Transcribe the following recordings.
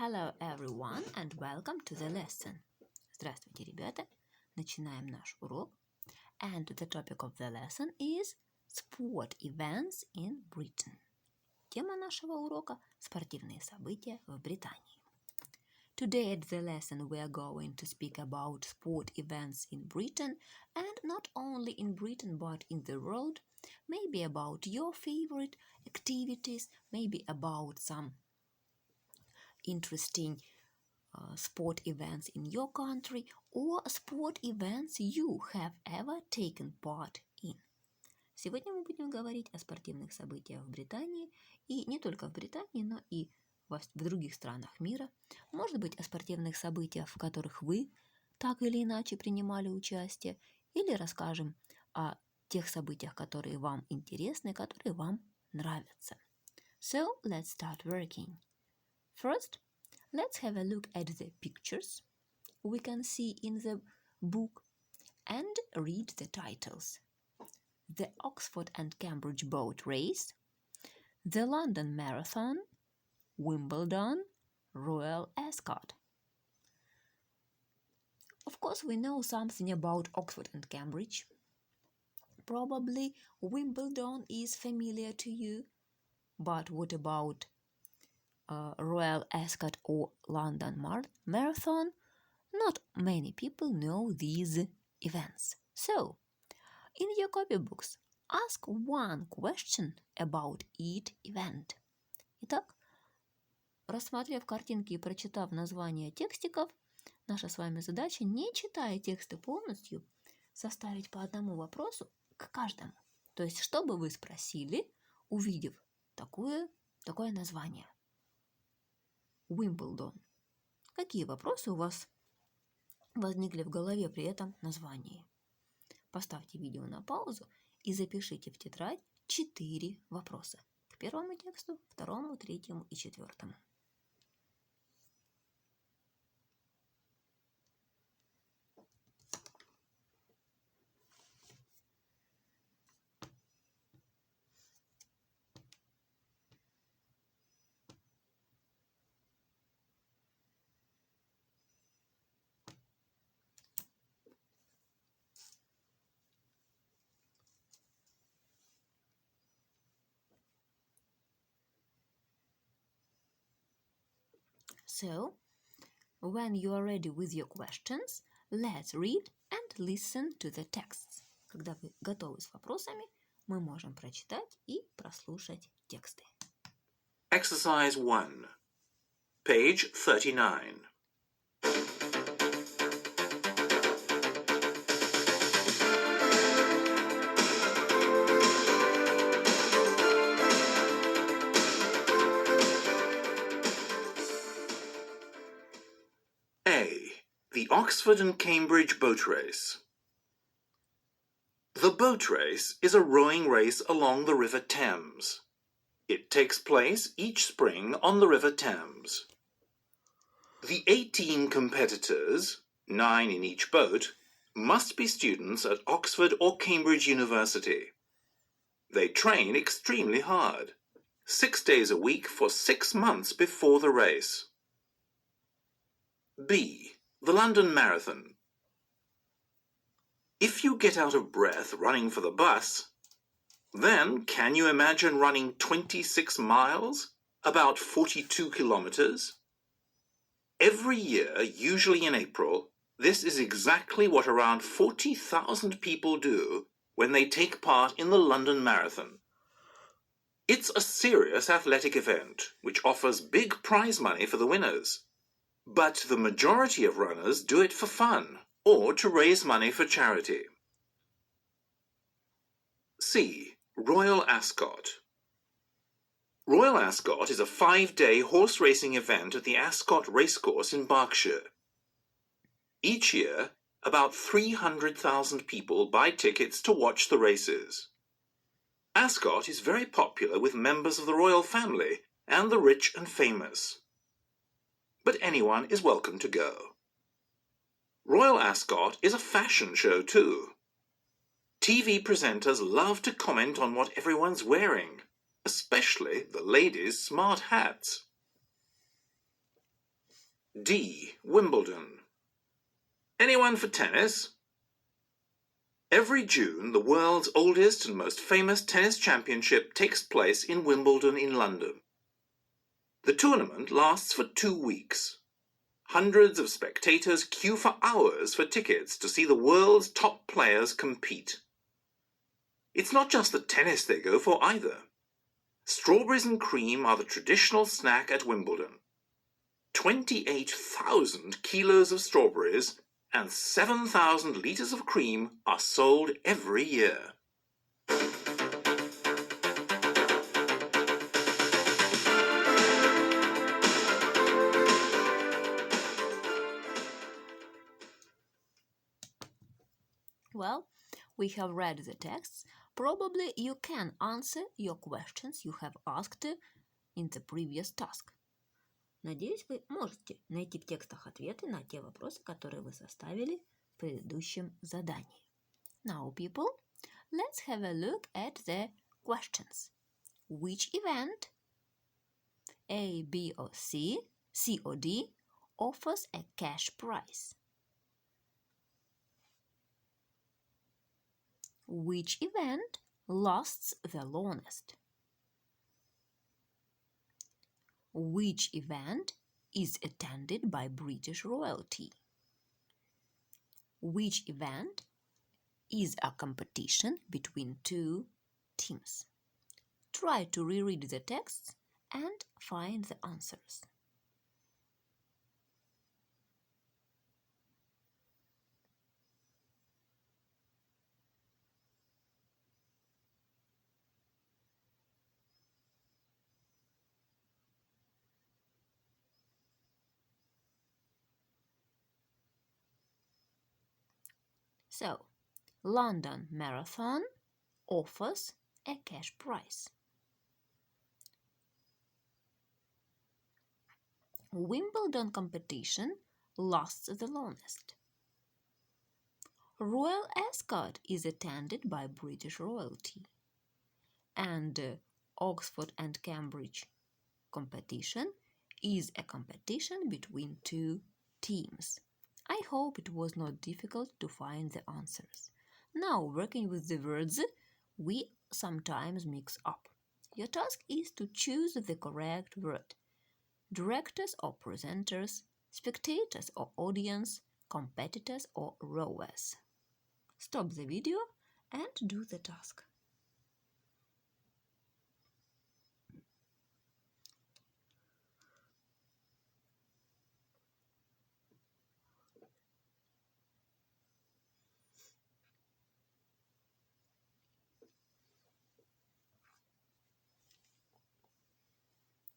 Hello everyone and welcome to the lesson. Здравствуйте, ребята. Начинаем наш урок. And the topic of the lesson is sport events in Britain. Тема нашего урока – спортивные события в Британии. Today at the lesson we are going to speak about sport events in Britain, and not only in Britain but in the world, maybe about your favorite activities, maybe about some interesting sport events in your country or sport events you have ever taken part in. Сегодня мы будем говорить о спортивных событиях в Британии, и не только в Британии, но и в других странах мира. Может быть, о спортивных событиях, в которых вы так или иначе принимали участие, или расскажем о тех событиях, которые вам интересны, которые вам нравятся. So, let's start working. First, let's have a look at the pictures we can see in the book and read the titles. The Oxford and Cambridge Boat Race, the London Marathon, Wimbledon, Royal Ascot. Of course, we know something about Oxford and Cambridge. Probably Wimbledon is familiar to you, but what about Royal Ascot or London Marathon? Not many people know these events. So, in your copybooks, ask one question about each event. Итак, рассмотрев картинки и прочитав названия текстиков, наша с вами задача, не читая тексты полностью, составить по одному вопросу к каждому. То есть, что бы вы спросили, увидев такое название? Уимблдон. Какие вопросы у вас возникли в голове при этом названии? Поставьте видео на паузу и запишите в тетрадь 4 вопроса к первому тексту, второму, третьему и четвертому. So, when you are ready with your questions, let's read and listen to the texts. Когда вы готовы с вопросами, мы можем прочитать и прослушать тексты. Exercise 1, page 39. The Oxford and Cambridge Boat Race. The boat race is a rowing race along the River Thames. It takes place each spring on the River Thames. The 18 competitors, 9 in each boat, must be students at Oxford or Cambridge University. They train extremely hard, 6 days a week for 6 months before the race. B. The London Marathon. If you get out of breath running for the bus, then can you imagine running 26 miles, about 42 kilometers? Every year, usually in April, this is exactly what around 40,000 people do when they take part in the London Marathon. It's a serious athletic event which offers big prize money for the winners. But the majority of runners do it for fun or to raise money for charity. C. Royal Ascot. Royal Ascot is a 5-day horse racing event at the Ascot Racecourse in Berkshire. Each year, about 300,000 people buy tickets to watch the races. Ascot is very popular with members of the royal family and the rich and famous. But anyone is welcome to go. Royal Ascot is a fashion show too. TV presenters love to comment on what everyone's wearing, especially the ladies' smart hats. D. Wimbledon. Anyone for tennis? Every June, the world's oldest and most famous tennis championship takes place in Wimbledon in London. The tournament lasts for 2 weeks. Hundreds of spectators queue for hours for tickets to see the world's top players compete. It's not just the tennis they go for either. Strawberries and cream are the traditional snack at Wimbledon. 28,000 kilos of strawberries and 7,000 litres of cream are sold every year. Well, we have read the texts. Probably you can answer your questions you have asked in the previous task. Надеюсь, вы можете найти в текстах ответы на те вопросы, которые вы составили в предыдущем задании. Now, people, let's have a look at the questions. Which event, A, B, or C or D, offers a cash prize? Which event lasts the longest? Which event is attended by British royalty? Which event is a competition between two teams? Try to reread the texts and find the answers. So, London Marathon offers a cash prize. Wimbledon competition lasts the longest. Royal escort is attended by British royalty. And Oxford and Cambridge competition is a competition between two teams. I hope it was not difficult to find the answers. Now, working with the words, we sometimes mix up. Your task is to choose the correct word. Directors or presenters, spectators or audience, competitors or rowers. Stop the video and do the task.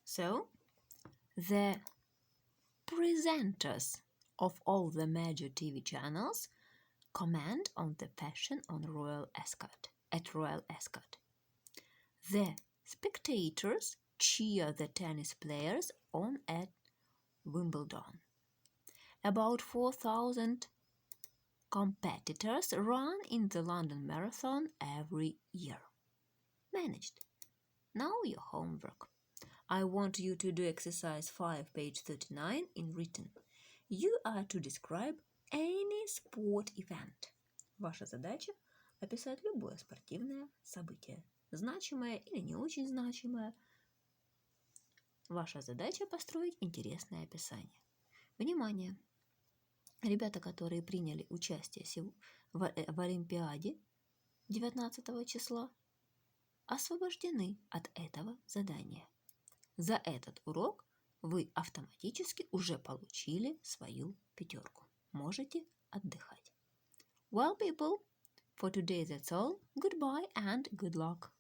So, the presenters of all the major TV channels comment on the fashion on Royal Ascot. The spectators cheer the tennis players on at Wimbledon. About 4,000 competitors run in the London Marathon every year. Managed. Now your homework. I want you to do exercise 5, page 39 in written. You are to describe any sport event. Ваша задача – описать любое спортивное событие, значимое или не очень значимое. Ваша задача – построить интересное описание. Внимание! Ребята, которые приняли участие в Олимпиаде 19 числа, освобождены от этого задания. За этот урок вы автоматически уже получили свою 5. Можете отдыхать. Well, people, for today that's all. Goodbye and good luck.